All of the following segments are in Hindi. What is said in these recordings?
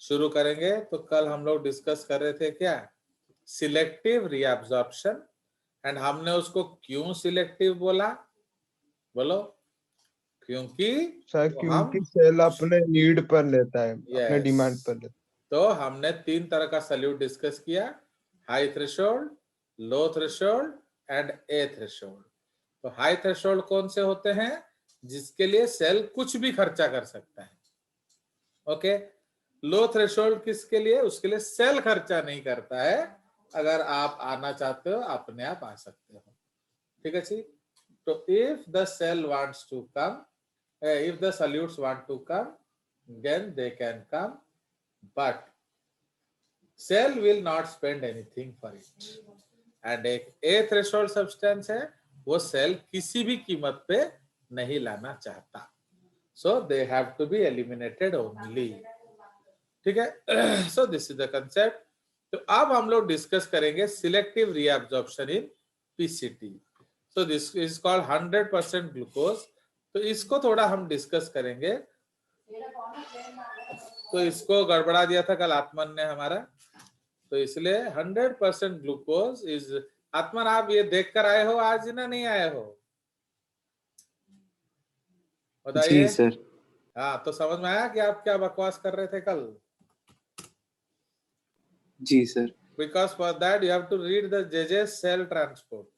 शुरू करेंगे। तो कल हम लोग डिस्कस कर रहे थे क्या, सिलेक्टिव रीअब्जॉर्प्शन, एंड हमने उसको क्यों सिलेक्टिव बोला, बोलो। क्योंकि सर तो क्योंकि हम सेल अपने नीड पर लेता है, अपने यस, डिमांड पर लेता तो हमने 3 तरह का सल्यूट डिस्कस किया, high threshold, low threshold and A threshold. तो हाई थ्रेशोल्ड कौन से होते हैं, जिसके लिए सेल कुछ भी खर्चा कर सकता है। ओके, लो थ्रेशोल्ड किसके लिए, उसके लिए सेल खर्चा नहीं करता है, अगर आप आना चाहते हो अपने आप आ सकते हो। ठीक है जी। तो if the cell wants to come, if the solutes want to come, then they can come, but cell will not spend anything for it. And एक A threshold substance है, वो सेल किसी भी कीमत पे नहीं लाना चाहता, so they have to be eliminated only। ठीक है। so this is the concept। तो अब हम लोग डिस्कस करेंगे selective reabsorption in PCT. so this is called 100% glucose. तो इसको थोड़ा हम डिस्कस करेंगे। तो इसको गड़बड़ा दिया था कल आत्मन ने हमारा, तो इसलिए 100% ग्लूकोज इज, आत्मन आप ये देख कर आए हो आज ना नहीं आए हो, बताइए। जी सर। हाँ, तो समझ में आया कि आप क्या बकवास कर रहे थे कल। जी sir. Because for that you have to read the JJ cell transport,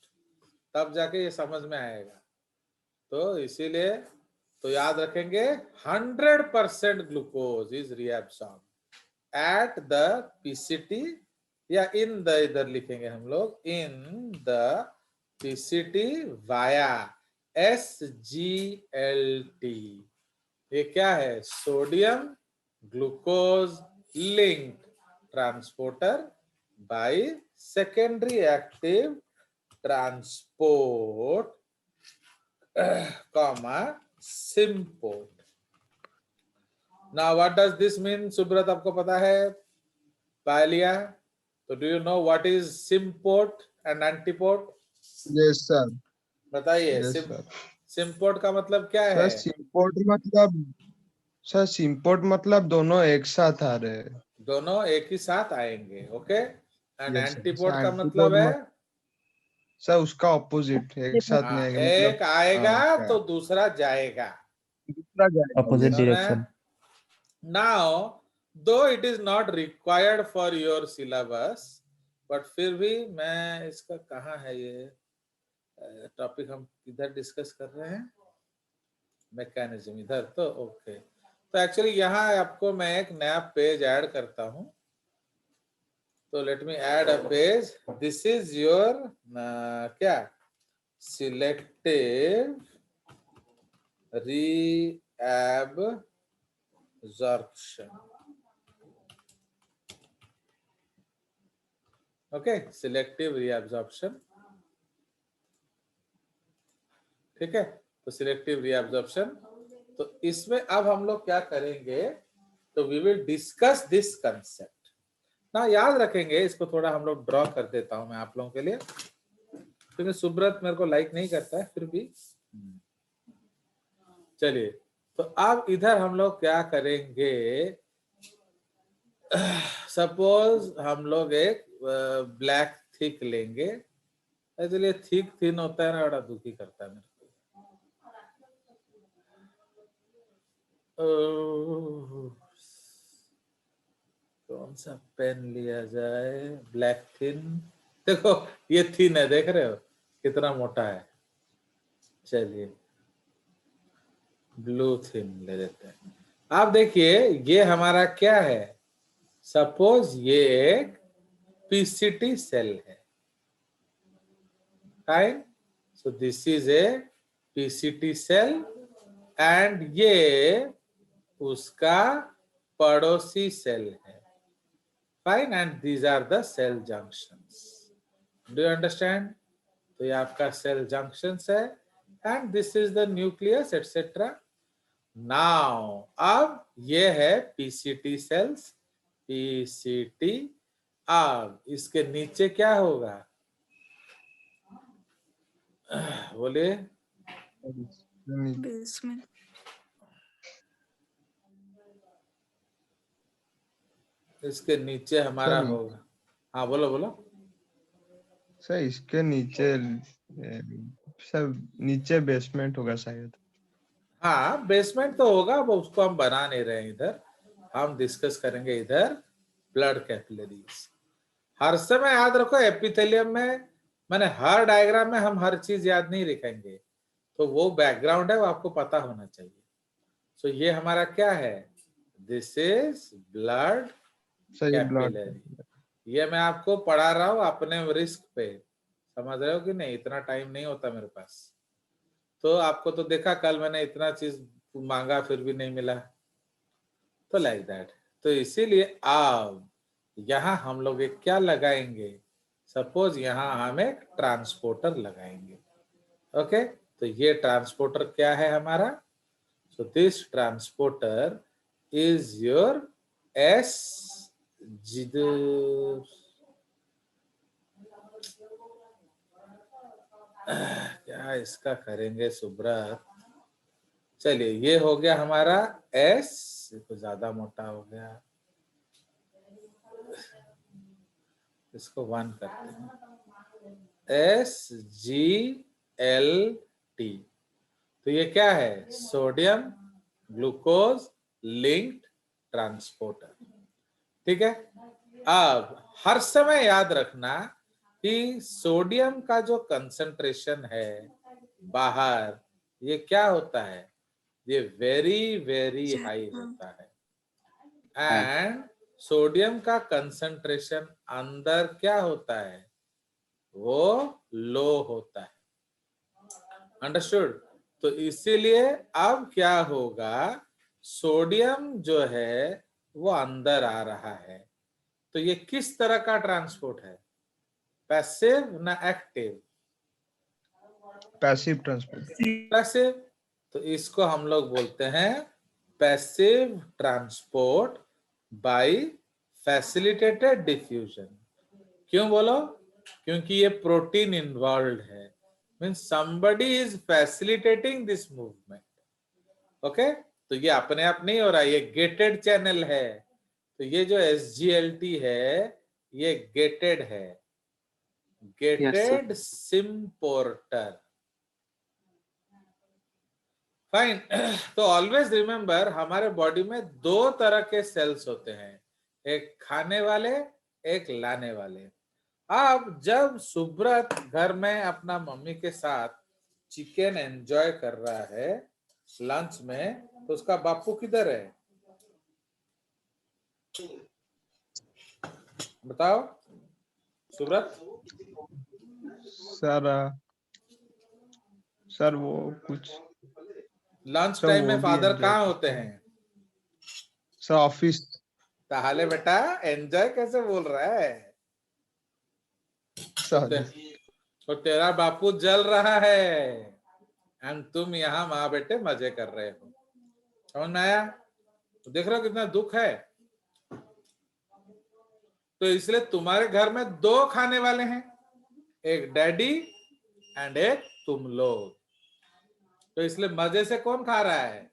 तब जाके ये समझ में आएगा। तो इसीलिए तो याद रखेंगे 100% glucose is reabsorb at the PCT, या इन द, इधर लिखेंगे हम लोग in the PCT via SGLT। ये क्या है, sodium glucose link transporter by secondary active transport, comma symport. Now what does this mean, Subrata आपको पता है, पायलिया, तो do you know what is symport and antiport? है। Yes sir. बताइए। Yes sir. सिम्पोर्ट का मतलब क्या सर है? सिम्पोर्ट मतलब दोनों एक साथ आ रहे हैं। दोनों एक ही साथ आएंगे। ओके, एंड यस एंटीपोर्ट का मतलब एंटीपोड है, सर उसका ऑपोजिट, एक साथ नहीं आएगा, मतलब एक आएगा क्या तो दूसरा जाएगा। दूसरा जाएगा। Opposite Yes, direction। नाउ दो it is not required for your syllabus, but फिर भी मैं इसका, कहाँ है ये टॉपिक हम इधर डिस्कस कर रहे हैं, मैकेनिज्म इधर, तो ओके। तो एक्चुअली यहाँ आपको मैं एक नया पेज ऐड करता हूँ। तो let me add a page. This is your क्या, selective reabsorption. Okay, selective reabsorption. ठीक है, तो सिलेक्टिव रीअब्जॉर्प्शन, तो इसमें अब हम लोग क्या करेंगे, तो we will discuss this concept ना। याद रखेंगे इसको, थोड़ा हम लोग ड्रॉ कर देता हूं मैं आप लोगों के लिए, क्योंकि सुब्रत मेरे को लाइक नहीं करता है फिर भी। चलिए, तो अब इधर हम लोग क्या करेंगे, सपोज हम लोग एक ब्लैक थिक लेंगे। इसलिए थिक थिन होता है ना, बड़ा दुखी करता है मेरे को। कौन सा पेन लिया जाए, ब्लैक थिन, देखो ये थिन है, देख रहे हो कितना मोटा है। चलिए ब्लू थिन ले लेते हैं। आप देखिए ये हमारा क्या है, सपोज ये एक पीसीटी सेल है, fine. So this is a PCT cell, and ये उसका पड़ोसी सेल है, fine, and these are the cell junctions. Do you understand? तो ये आपका सेल जंक्शंस है, and this is the nucleus etcetera. Now अब ये है पीसीटी सेल्स, पीसीटी। अब इसके नीचे क्या होगा, बोलिए। बेसमेंट। इसके नीचे हमारा सर होगा। हाँ बोलो बोलो। सर इसके नीचे सर नीचे बेसमेंट होगा शायद। हाँ बेसमेंट तो होगा, वो उसको हम बना नहीं रहे हैं इधर, हम डिस्कस करेंगे इधर ब्लड कैपिलरीज। हर समय याद रखो एपिथेलियम में, मैंने हर डायग्राम में हम हर चीज याद नहीं रखेंगे, तो वो बैकग्राउंड है, वो आपको पता होना चाहिए। सो ये हमारा क्या है, दिस इज ब्लड सर ये ब्लड कैपिलरी। ये मैं आपको पढ़ा रहा हूँ अपने रिस्क पे, समझ रहे हो कि नहीं, इतना टाइम नहीं होता मेरे पास। तो आपको तो देखा कल मैंने इतना चीज मांगा फिर भी नहीं मिला, तो लाइक दैट। तो इसीलिए अब यहाँ हम लोग एक क्या लगाएंगे, सपोज यहाँ हम एक ट्रांसपोर्टर लगाएंगे। ओके, तो ये ट्रांसपोर्टर क्या है हमारा, so this transporter is your S जिदर, क्या इसका करेंगे सुब्रत। चलिए ये हो गया हमारा एस, तो ज्यादा मोटा हो गया, इसको 1 करते हैं, SgLT। तो ये क्या है, सोडियम ग्लूकोज लिंक्ड ट्रांसपोर्टर। ठीक है, अब हर समय याद रखना कि सोडियम का जो कंसंट्रेशन है बाहर, ये क्या होता है, ये वेरी वेरी हाई होता है, एंड सोडियम का कंसंट्रेशन अंदर क्या होता है, वो लो होता है। अंडरस्टूड। तो इसीलिए अब क्या होगा, सोडियम जो है वो अंदर आ रहा है, तो ये किस तरह का ट्रांसपोर्ट है, पैसिव ना एक्टिव, पैसिव ट्रांसपोर्ट। पैसिव। तो इसको हम लोग बोलते हैं passive transport bye facilitated diffusion. क्यों बोलो, क्योंकि ये प्रोटीन इन्वॉल्व है, means somebody is facilitating this movement। Okay, तो ये अपने आप नहीं हो रहा, ये गेटेड चैनल है। तो ये जो SGLT है ये गेटेड है, गेटेड सिम्पोर्टर। फाइन। तो ऑलवेज रिमेंबर हमारे बॉडी में 2 तरह के सेल्स होते हैं, एक खाने वाले, एक लाने वाले। अब जब सुब्रत घर में अपना मम्मी के साथ चिकन एंजॉय कर रहा है लंच में, तो उसका बापू किधर है, बताओ सुब्रत। सर सर वो कुछ लंच सर टाइम वो में भी फादर एंजॉय कहाँ होते करते हैं, हैं सर, ऑफिस। ताहले बेटा एंजॉय कैसे बोल रहा है, सॉरी। तो तेरा बापू जल रहा है एंड तुम यहाँ माँ बेटे मजे कर रहे हो, समझ में आया। तो देख रहे हो कितना दुख है। तो इसलिए तुम्हारे घर में 2 खाने वाले हैं, एक डैडी एंड एक तुम लोग। तो इसलिए मजे से कौन खा रहा है,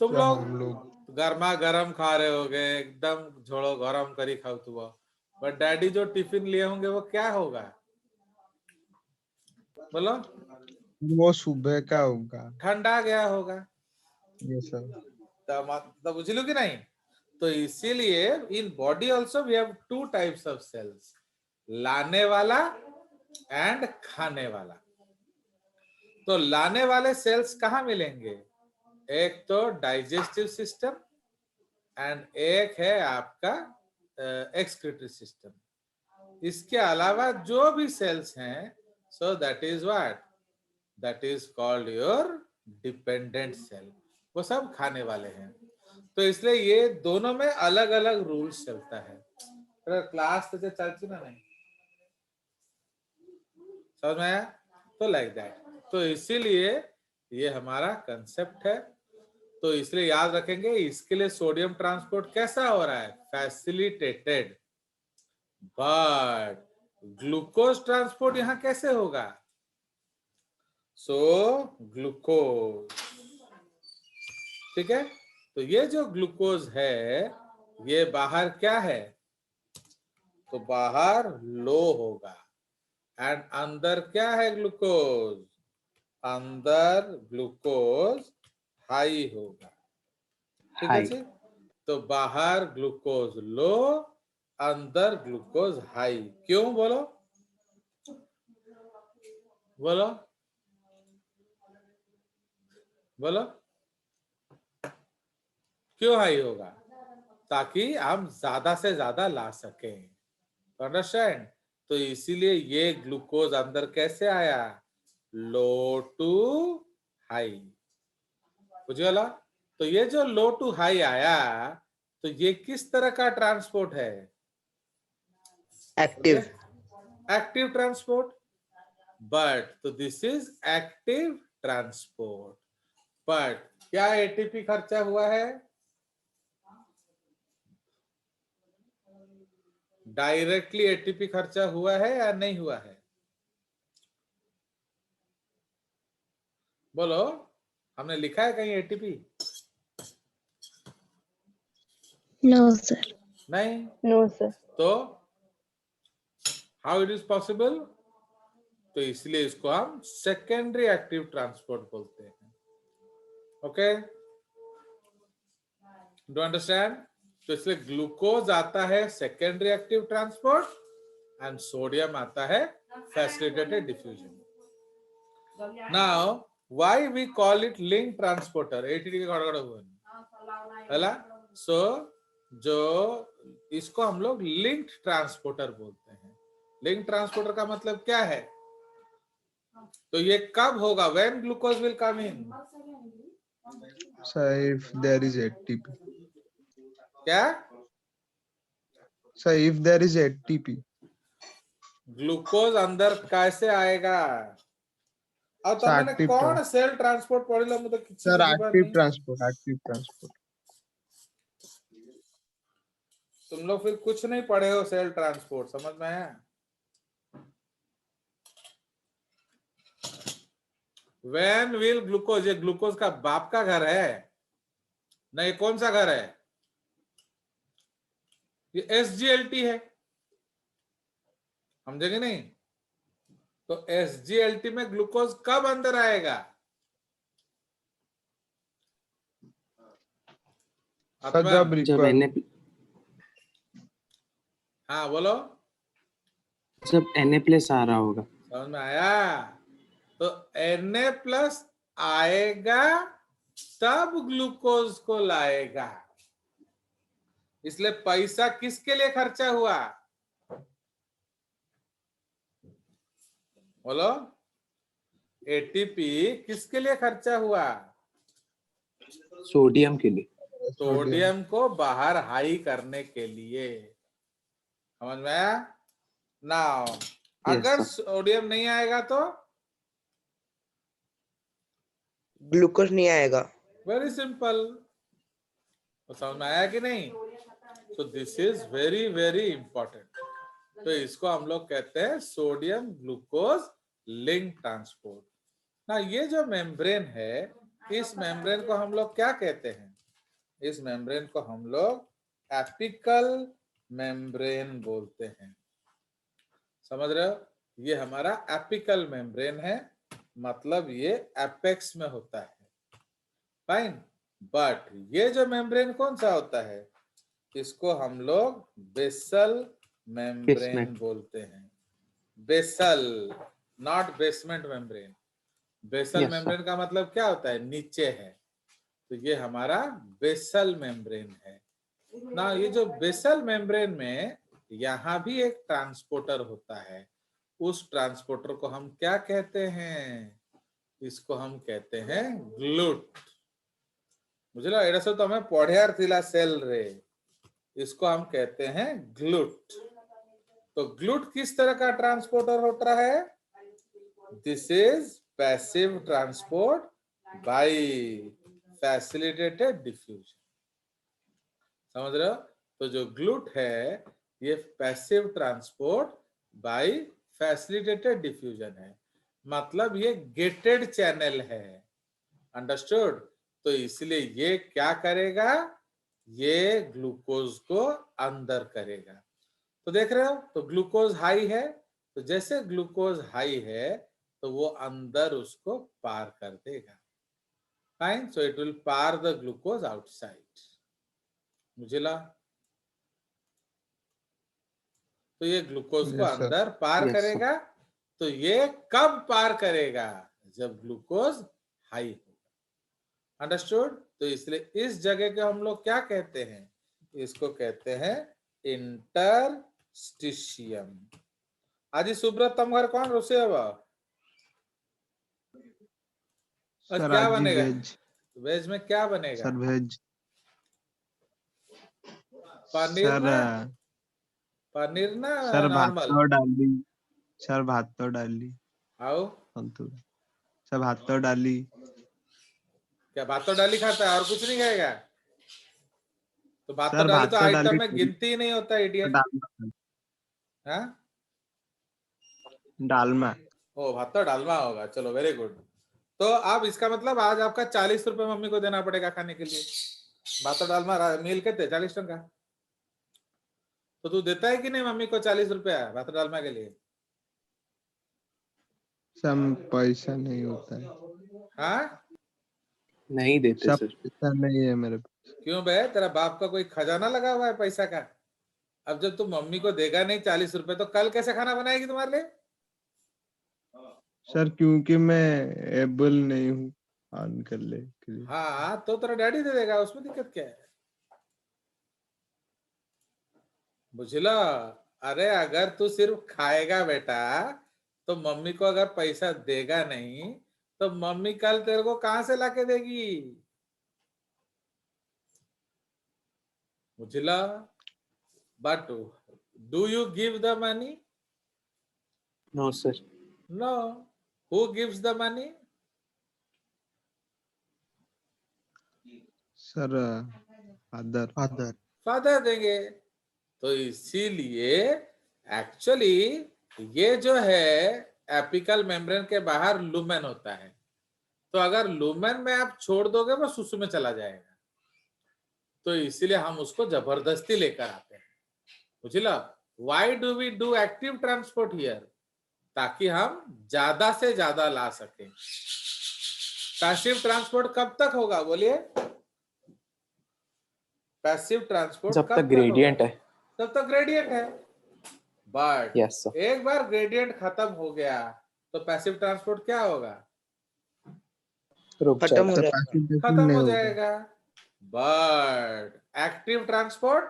तुम सर लोग। हम लोग। गर्मा गर्म खा रहे होगे, एकदम झोड़ो गरम करी खाओ तू, बट डैडी जो टिफिन लिए होंगे वो क्या होगा, बोलो, वो सुबह का होगा। ठंडा गया होगा। ये सर। तो बुझलू कि नहीं। तो इसीलिए in body also we have 2 types of cells, लाने वाला एंड खाने वाला। तो लाने वाले सेल्स कहाँ मिलेंगे, एक तो डाइजेस्टिव सिस्टम एंड एक है आपका एक्सक्रीटरी सिस्टम। इसके अलावा जो भी सेल्स हैं, so that is what, that is called your dependent cell, वो सब खाने वाले हैं। तो इसलिए ये दोनों में अलग अलग रूल्स चलता है। क्लास तो चलती ना नहीं, समझ में आया। तो लाइक दैट, तो इसीलिए ये हमारा कंसेप्ट है। तो इसलिए याद रखेंगे, इसके लिए सोडियम ट्रांसपोर्ट कैसा हो रहा है, फैसिलिटेटेड, बट ग्लूकोज ट्रांसपोर्ट यहां कैसे होगा, सो ग्लूकोज, ठीक है। तो ये जो ग्लूकोज है ये बाहर क्या है, तो बाहर लो होगा, एंड अंदर क्या है ग्लूकोज, अंदर ग्लूकोज हाई होगा। ठीक है हाई। जी। तो बाहर ग्लूकोज लो, अंदर ग्लूकोज हाई। क्यों बोलो, बोलो बोलो, क्यों हाई होगा, ताकि हम ज्यादा से ज्यादा ला सकें। अंडरस्टैंड। तो इसीलिए ये ग्लूकोज अंदर कैसे आया, लो टू हाई। बुझला। तो ये जो लो टू हाई आया, तो ये किस तरह का ट्रांसपोर्ट है, एक्टिव। Active transport. बट तो this is active transport, but क्या एटीपी खर्चा हुआ है, डायरेक्टली एटीपी खर्चा हुआ है या नहीं हुआ है, बोलो। हमने लिखा है कहीं एटीपी, नो सर। नहीं। No sir. तो हाउ इट इज पॉसिबल, तो इसलिए इसको हम सेकेंडरी एक्टिव ट्रांसपोर्ट बोलते हैं। Okay, do understand. तो इसलिए ग्लूकोज आता है secondary active transport and sodium आता है facilitated diffusion. Now why we call it link transporter, ATD के गड़गड़ हुआ, सो जो इसको हम लोग लिंक्ड ट्रांसपोर्टर बोलते हैं। लिंक ट्रांसपोर्टर का मतलब क्या है, तो ये कब होगा, when glucose will come in, Sir, if there is ATP. क्या, Sir, if there is ATP. Glucose अंदर कैसे आएगा। अब तो Sir, मैंने active कौन सेल ट्रांसपोर्ट पढ़ लो, मुझे किसी Sir, की खबर active नहीं। transport, active transport. तुम लोग फिर कुछ नहीं पढ़े हो सेल ट्रांसपोर्ट, समझ में आया। व्हेन विल ग्लूकोज, ये ग्लूकोज का बाप का घर है, नहीं कौन सा घर है, ये एसजीएलटी है, समझेंगे नहीं। तो एसजीएलटी में ग्लूकोज कब अंदर आएगा, Sir, जब जब require. हाँ बोलो, जब Na+ आ रहा होगा। समझ में आया। तो Na+ आएगा तब ग्लूकोज को लाएगा। इसलिए पैसा किसके लिए खर्चा हुआ, बोलो। एटीपी किसके लिए खर्चा हुआ, सोडियम के लिए। सोडियम को बाहर हाई करने के लिए, समझ में आया ना। अगर sir. सोडियम नहीं आएगा तो ग्लूकोज नहीं आएगा। वेरी सिंपल, तो समझ में आया कि नहीं। तो this is very very important. तो इसको हम लोग कहते हैं सोडियम ग्लूकोज लिंक ट्रांसपोर्ट। ना ये जो मेम्ब्रेन है, इस मेम्ब्रेन को हम लोग क्या कहते हैं, इस मेम्ब्रेन को हम लोग एपिकल मेम्ब्रेन बोलते हैं। समझ रहे हो, ये हमारा एपिकल मेम्ब्रेन है, मतलब ये एपेक्स में होता है। फाइन। बट ये जो मेम्ब्रेन कौन सा होता है, इसको हम लोग बेसल मेम्ब्रेन Basement. बोलते हैं। Basal, not basement membrane. Basal Yes, sir. Membrane का मतलब क्या होता है, नीचे है। तो ये हमारा बेसल मेम्ब्रेन है ना। ये जो बेसल मेम्ब्रेन में यहाँ भी एक ट्रांसपोर्टर होता है। उस ट्रांसपोर्टर को हम क्या कहते हैं, इसको हम कहते हैं ग्लूट। बुझलो, एड़ा सब तो हमें पढ़ियार थिला सेल रे, इसको हम कहते हैं ग्लूट। तो ग्लूट किस तरह का ट्रांसपोर्टर होता है, this is passive transport bye facilitated diffusion. समझ रहे हो। तो जो ग्लूट है ये passive transport bye facilitated diffusion है, मतलब ये गेटेड चैनल है। अंडरस्टूड। तो इसलिए ये क्या करेगा, ये ग्लूकोज को अंदर करेगा। तो देख रहे हो, तो ग्लूकोज हाई है, तो जैसे ग्लूकोज हाई है तो वो अंदर उसको पार कर देगा। फाइन, सो इट विल पार द ग्लूकोज आउटसाइड। मुझे तो ये ग्लूकोज को Yes, sir. अंदर पार Yes, sir. करेगा। तो ये कब पार करेगा, जब ग्लूकोज हाई होगा। अंडरस्टूड। तो इसलिए इस जगह को हम लोग क्या कहते हैं, इसको कहते हैं इंटरस्टिशियम। आज सुब्रत तुम घर कौन रोसे हवा, आज सर क्या आज बनेगा, वेज। वेज में क्या बनेगा, सर वेज। पनीर सर ना, पनीर ना सर भात नॉर्मल, तो डाली। सर भात तो डाली। आओ फालतू। सर भात तो डाली। क्या भात तो डाली खाता है और कुछ नहीं खाएगा, तो भात तो सर डाली भात तो तो आइटम डाली। में गिनती ही नहीं होता इडियट। हाँ, डालमा। ओ भात तो डालमा होगा, चलो वेरी गुड। तो अब इसका मतलब आज आपका 40 रुपए मम्मी को देना पड़ेगा खाने के लिए। भात तो डालमा मील के 40 टका, तो तू देता है कि नहीं मम्मी को 40 रुपया भात डालमा के लिए। सब पैसा नहीं होता है। हाँ, नहीं देते सब सर। पैसा नहीं है मेरे पास। क्यों बे, तेरा बाप का कोई खजाना लगा हुआ है पैसा का। अब जब तू मम्मी को देगा नहीं 40 रुपए, तो कल कैसे खाना बनाएगी तुम्हारे लिए। सर क्योंकि मैं एबल नहीं हूँ अर्न कर ले के लिए। हाँ, तो तेरा डैडी दे देगा, उसमें दिक्कत क्या है, बुझला। अरे अगर तू सिर्फ खाएगा बेटा, तो मम्मी को अगर पैसा देगा नहीं, तो मम्मी कल तेरे को कहां से लाके देगी, बुझला। But do you give the money, no sir. No. Who gives the money, sir father. Father. Father देंगे। तो इसीलिए एक्चुअली ये जो है एपिकल मेम्ब्रेन के बाहर लुमेन होता है, तो अगर लुमेन में आप छोड़ दोगे वो सुसु में चला जाएगा, तो इसीलिए हम उसको जबरदस्ती लेकर आते हैं, बुझला। Why do we do active transport here, ताकि हम ज्यादा से ज्यादा ला सके। पैसिव ट्रांसपोर्ट कब तक होगा बोलिए, पैसिव ट्रांसपोर्ट जब कब तक ग्रेडियंट है। तब तक ग्रेडियंट है। But yes sir. एक बार ग्रेडियंट खत्म हो गया तो पैसिव ट्रांसपोर्ट क्या होगा, रुक खत्म हो जाएगा। जाएगा। खत्म नहीं हो होगा। जाएगा। बट एक्टिव ट्रांसपोर्ट,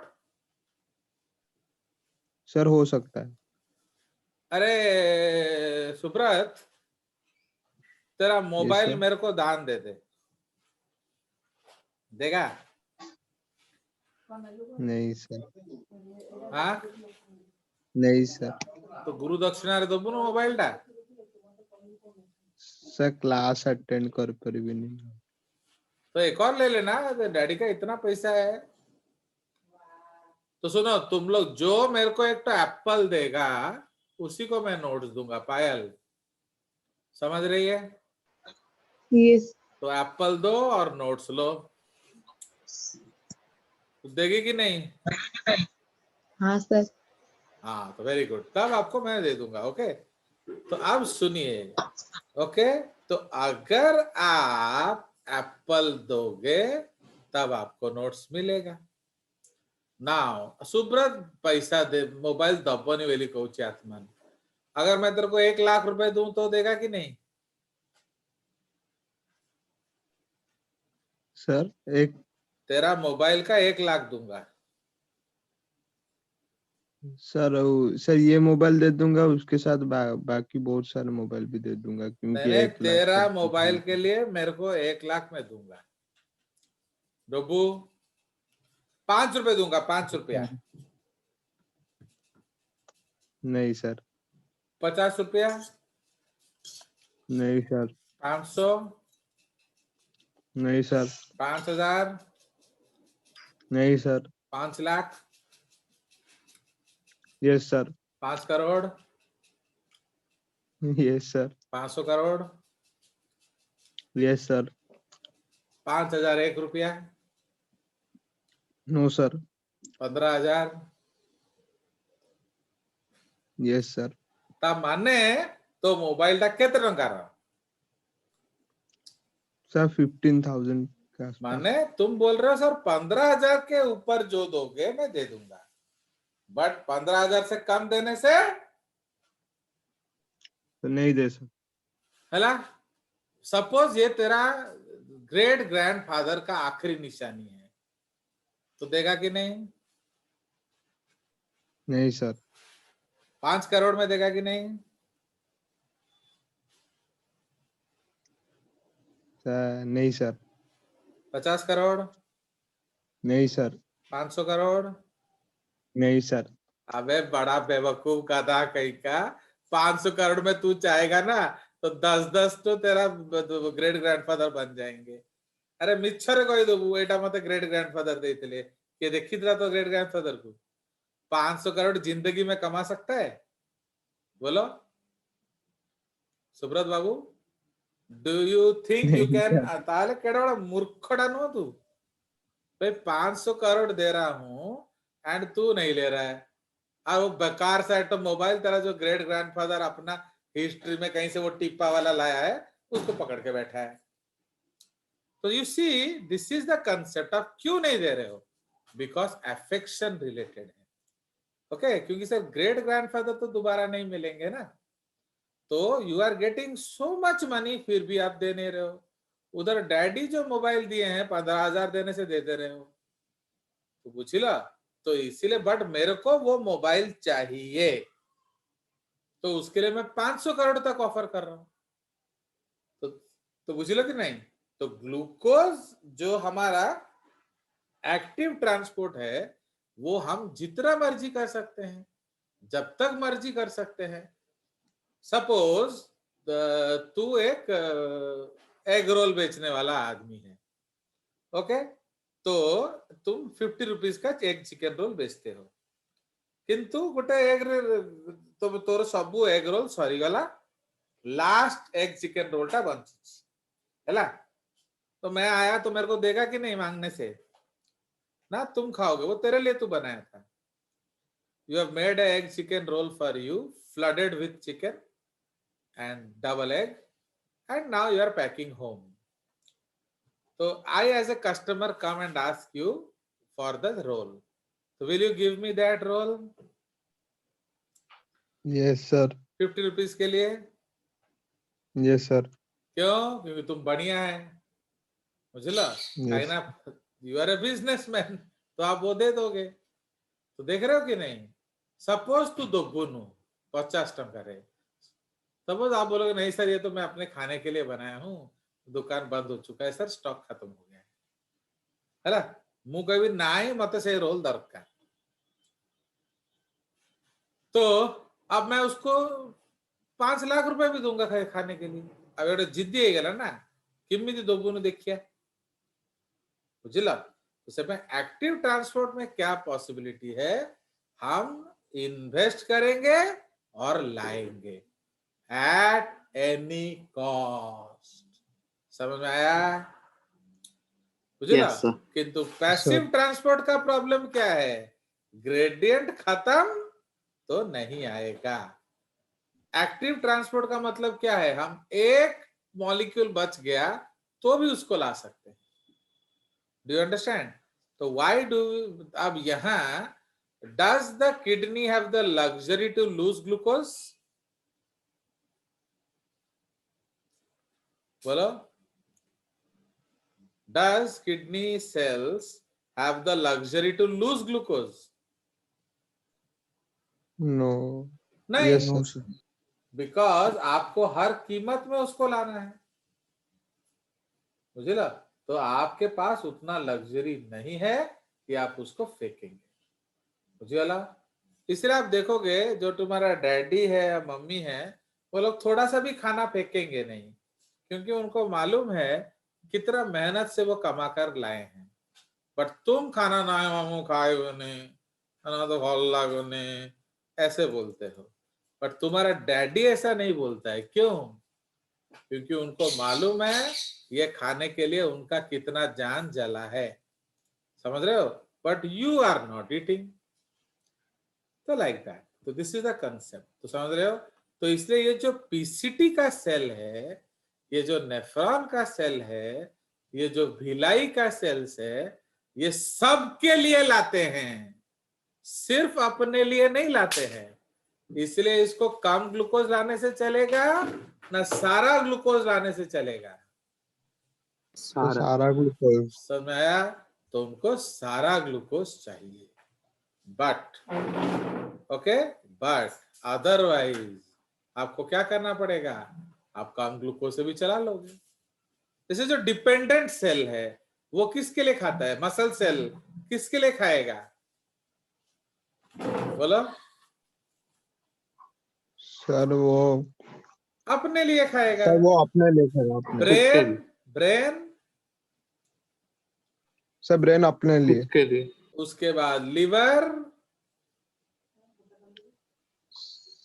सर हो सकता है। अरे सुब्रत, तेरा मोबाइल सर। मेरे को दान दे दे, देगा। नहीं सर। हाँ, नहीं सर। तो गुरु दक्षिणा रे दबु ना मोबाइल टा। सर क्लास अटेंड कर पर भी नहीं। तो एक और ले लेना, डैडी का इतना पैसा है। तो सुनो, तुम लोग जो मेरे को एक तो एप्पल देगा, उसी को मैं नोट्स दूंगा। पायल समझ रही है, Yes. तो एप्पल दो और नोट्स लो। देगी कि नहीं, हाँ सर। हाँ तो वेरी गुड, तब आपको मैं दे दूंगा। ओके, तो अब सुनिए। ओके, तो अगर आप एप्पल दोगे तब आपको नोट्स मिलेगा। नाउ सुब्रत पैसा दे, मोबाइल दबनी वेली कहूची आत्मा, अगर मैं तेरे को 1 लाख रुपए दूं तो देगा कि नहीं। सर एक। तेरा मोबाइल का 1 लाख दूंगा। सर ये मोबाइल दे दूंगा, उसके साथ बाकी बहुत सारे मोबाइल भी दे दूंगा, क्योंकि मैंने 1 लाख तेरा का। मोबाइल के लिए मेरे को 1 लाख में दूंगा। डब्बू 5 रुपए दूंगा, 5 रुपया। नहीं सर। 50 रुपया, नहीं सर। 500, नहीं सर। 5000, नहीं sir. 5 lakh, yes sir. 5 crore, yes sir. 500 crore, yes sir. 5,001 रुपया, नो सर। 15,000, yes sir. ता माने तो मोबाइल टा केते टंकार? सर 15,000 के आसपास। माने तुम बोल रहे हो सर 15,000 के ऊपर जो दोगे मैं दे दूंगा, बट 15,000 से कम देने से तो नहीं दे सर। है। सपोज ये तेरा ग्रेट ग्रैंडफादर का आखिरी निशानी है, तो देगा कि नहीं? नहीं सर। 5 करोड़ में देगा कि नहीं? सर नहीं सर। 50 करोड़? नहीं सर। 500 करोड़? नहीं सर। अबे बड़ा बेवकूफ गधा कहीं का, 500 करोड़ में तू चाहेगा ना तो 10-10 तो तेरा ग्रेट ग्रैंडफादर बन जाएंगे। अरे मिच्छर କହିଦବୁ ଏଟା मते ग्रेट ग्रैंडफादर ଦେଇଥିଲେ, କିଏ ଦେଖିଥିଲା तो ग्रेट ग्रैंडफादर को? 500 करोड़ जिंदगी में कमा सकता है? बोलो सुब्रत बाबू, डू यू थिंक यू नहीं कैन? सर। ताले केड़ा बड़ा मूर्खड़ा नो तू। भाई 500 करोड़ दे रहा हूं एंड तू नहीं ले रहा है, और वो बेकार सा तो मोबाइल तेरा जो ग्रेट ग्रैंडफादर अपना हिस्ट्री में कहीं से वो टिप्पा वाला लाया है उसको पकड़ के बैठा है। तो you see this is the concept of क्यों नहीं दे रहे हो, बिकॉज अफेक्शन रिलेटेड है। ओके क्योंकि सर ग्रेट ग्रैंडफादर तो दोबारा नहीं मिलेंगे ना, तो you are getting so much money फिर भी आप दे नहीं रहे हो। उधर डैडी जो मोबाइल दिए हैं 15,000 देने से दे रहे हो, तो बुझिला, तो इसीलिए बट मेरे को वो मोबाइल चाहिए, तो उसके लिए मैं 500 करोड़ तक ऑफर कर रहा हूं। तो बुझिलो कि नहीं? तो ग्लूकोज जो हमारा एक्टिव ट्रांसपोर्ट है वो हम जितना मर्जी कर सकते हैं, जब तक मर्जी कर सकते हैं। सपोज तू एक एग रोल बेचने वाला आदमी है, ओके, तो तुम 50 रुपीज का एक चिकन रोल बेचते हो, किंतु गोटे एग तो तोर सबू एग रोल सरी गला, लास्ट एग चिकन रोल टा बंची है, तो मैं आया तो मेरे को देगा कि नहीं मांगने से ना, तुम खाओगे, वो तेरे लिए तू बनाया था। You have made egg chicken roll for you, flooded with chicken and double egg, and now you are packing home. So I as a customer come and ask you for the roll, so will you give me that roll? Yes sir. 50 rupees के लिए? Yes sir. क्यों? क्योंकि तुम बढ़िया है, बुझला, Yes. ना यू आर ए बिजनेसमैन, तो आप वो दे दोगे। तो देख रहे हो कि नहीं? सपोज तू दोगुनु 50 टका रे, सपोज आप बोलोगे नहीं सर ये तो मैं अपने खाने के लिए बनाया हूं, दुकान बंद हो चुका है सर, स्टॉक खत्म हो गया है ना, मु कभी ना ही मत से रोल दरकार, तो अब मैं उसको 5 लाख रुपए भी दूंगा खाने के लिए। अब एवढे जिद्दी है गला ना, किमिति दोगुनु देखिया, बुझला। तो सब एक्टिव ट्रांसपोर्ट में क्या पॉसिबिलिटी है, हम इन्वेस्ट करेंगे और लाएंगे एट एनी कॉस्ट। समझ में आया? बुझला। Yes, sir. किंतु पैसिव ट्रांसपोर्ट का प्रॉब्लम क्या है, ग्रेडियंट खत्म तो नहीं आएगा। एक्टिव ट्रांसपोर्ट का मतलब क्या है, हम एक मॉलिक्यूल बच गया तो भी उसको ला सकते हैं। Do you understand? तो व्हाई डू, अब यहां does the kidney have the luxury to lose glucose? बोलो, does kidney cells have the luxury to lose glucose? No. नहीं, yes No, sir. sir. Because आपको हर कीमत में उसको लाना है, बुझला। तो आपके पास उतना लग्जरी नहीं है कि आप उसको फेंकेंगे, बुझला। इसलिए आप देखोगे जो तुम्हारा डैडी है या मम्मी है, वो लोग थोड़ा सा भी खाना फेंकेंगे नहीं, क्योंकि उनको मालूम है कितना मेहनत से वो कमा कर लाए हैं। बट तुम खाना ना मामू खाए खाना तो भल लागोने ऐसे बोलते हो, बट तुम्हारा डैडी ऐसा नहीं बोलता है। क्यों? क्योंकि उनको मालूम है ये खाने के लिए उनका कितना जान जला है, समझ रहे हो, but you are not eating. तो लाइक दैट, तो दिस इज द कंसेप्ट, तो समझ रहे हो। तो इसलिए ये जो पीसीटी का सेल है, ये जो नेफ्रॉन का सेल है, ये जो भिलाई का सेल्स है, ये सबके लिए लाते हैं, सिर्फ अपने लिए नहीं लाते हैं। इसलिए इसको कम ग्लूकोज लाने से चलेगा ना सारा ग्लूकोज लाने से चलेगा। तो सारा ग्लूकोज। समझ में आया? तो उनको सारा ग्लूकोज चाहिए, बट ओके, बट अदरवाइज आपको क्या करना पड़ेगा, आप कम ग्लूकोज से भी चला लोगे। जैसे जो डिपेंडेंट सेल है वो किसके लिए खाता है, मसल सेल किसके लिए खाएगा, बोलो सर वो अपने लिए खाएगा। सर वो अपने लिए खाएगा, अपने ब्रेन, ब्रेन सर ब्रेन अपने लिए। के लिए। उसके बाद लिवर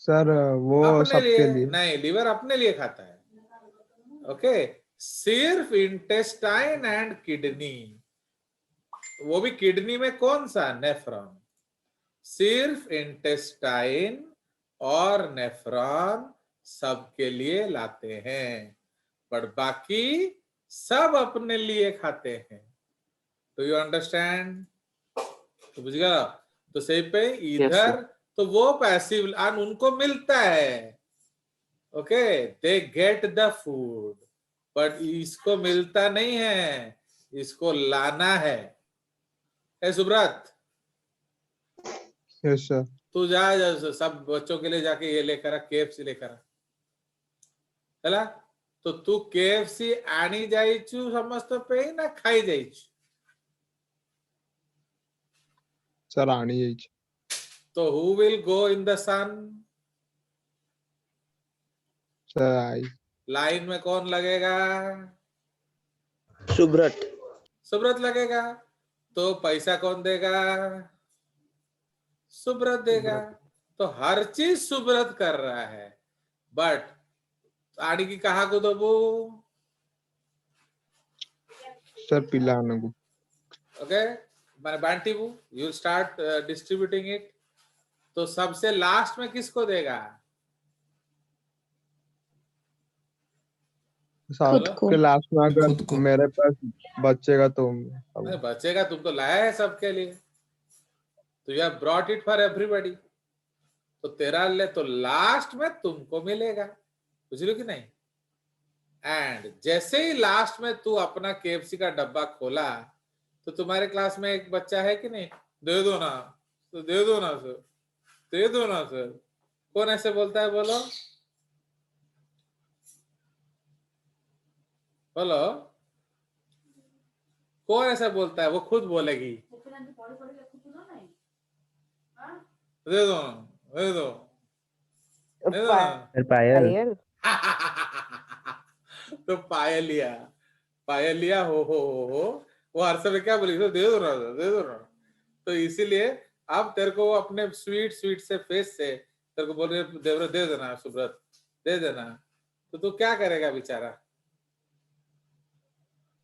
सर वो अपने सबके लिए लिए। नहीं, लिवर अपने लिए खाता है, ओके। सिर्फ इंटेस्टाइन एंड किडनी, वो भी किडनी में कौन सा, नेफ्रॉन, सिर्फ इंटेस्टाइन और नेफ्रॉन सबके लिए लाते हैं, पर बाकी सब अपने लिए खाते हैं। तो यू अंडरस्टैंड, तो बुझ गया। तो सही पे इधर तो वो पैसिव उनको मिलता है, okay, they get the food, but इसको मिलता नहीं है, इसको लाना है। Subrata yes sir. तू जा सब बच्चों के लिए जाके ये लेकर आ, KFC लेकर आ, चला। तो तू KFC आनी जाइचु समस्त पे ना खाई जाइचु, सर आनी जाइए। तो who will go in the sun, sir I. Line में कौन लगेगा, सुब्रत। सुब्रत लगेगा। तो पैसा कौन देगा, सुब्रत देगा। तो हर चीज सुब्रत कर रहा है, बट आड़ी की कहा को दबो, सर पिलाने को। ओके, मैंने बांटी वो, यू स्टार्ट डिस्ट्रीब्यूटिंग इट। तो सबसे लास्ट में किसको देगा, खुद को। के लास्ट में अगर खुद को। मेरे पास बचेगा तो नहीं बचेगा, तुम तो लाया है सबके लिए, तो you have brought it for everybody, तो तेरा ले तो लास्ट में तुमको मिलेगा, बुझ लो कि नहीं। एंड जैसे ही लास्ट में तू अपना KFC का डब्बा खोला, तो तुम्हारे क्लास में एक बच्चा है कि नहीं, दे दो ना, तो दे दो ना सर, दे दो ना सर, कौन ऐसे बोलता है, बोलो बोलो, कौन ऐसा बोलता है, वो खुद बोलेगी, दे दो दे दो दे दो ना। पायल। तो पायलिया, पायलिया हो वो हर समय क्या बोली, तो दे दो ना, दे दो ना। तो इसीलिए अब तेरे को वो अपने स्वीट स्वीट से फेस से तेरे को बोल रहे, देवव्रत दे देना, सुब्रत दे देना, तो तू क्या करेगा बेचारा,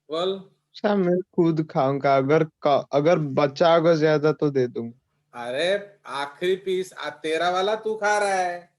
बोल। सर मैं खुद खाऊंगा, अगर बचा होगा ज्यादा तो दे दूंगा। अरे आखिरी पीस तेरा वाला तू खा रहा है,